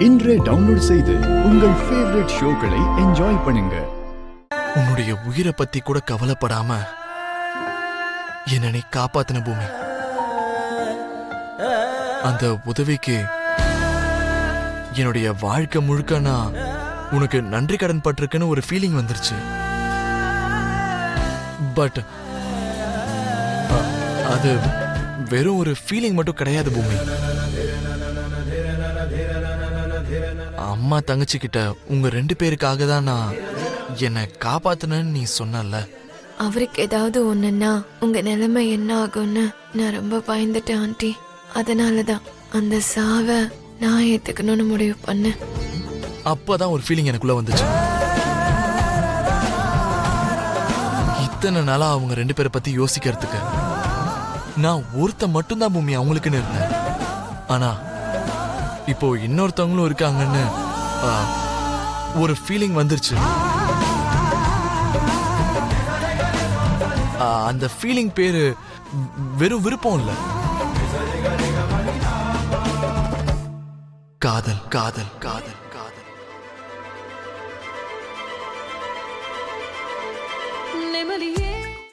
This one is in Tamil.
இன்றே டவுன்லோட் செய்து உங்கள் ஃபேவரட் ஷோக்களை என்ஜாய் பண்ணுங்க. உன்னுடைய உயிரை பத்தி கூட கவலைப்படாம என்ன நீ காப்பாத்தின பூமி. அந்த உதவிக்கு என்னுடைய வாழ்க்கை முழுக்க நான் உனக்கு நன்றி கடன் பட்டிருக்குன்னு ஒரு ஃபீலிங் வந்துருச்சு. பட் அது வெறும் ஒரு ஃபீலிங் மட்டும் கிடையாது பூமி. அம்மா தங்கச்சி கிட்ட உங்க 2 பேருக்காக தான் நான் என்னை காப்பாத்தினேன்னு நீ சொன்னல. அவருக்கு ஏதாவது ஒண்ணுன்னா உங்க நிலைமை என்ன ஆகும்னு நான் ரொம்ப பயந்துட்டேன் ஆண்டி. அதனாலதான் அந்த சாவை நான் ஏத்துக்கணும்னு முடிவு பண்ணேன். அப்பதான் ஒரு ஃபீலிங் எனக்குள்ள வந்துச்சு. இத்தனை நாளா அவங்க 2 பேரை பத்தி யோசிக்கிறதுக்கு நான் ஒருத்த மட்டும்தான் பூமி அவங்களுக்குன்னு இருந்தேன். ஆனா இப்போ இன்னொருத்தவங்களும் இருக்காங்கன்னு ஒரு ஃபீலிங் வந்துருச்சு. அந்த ஃபீலிங் பேரு வெறும் விருப்பம் இல்ல, காதல் காதல் காதல் காதல். நிம்மதியே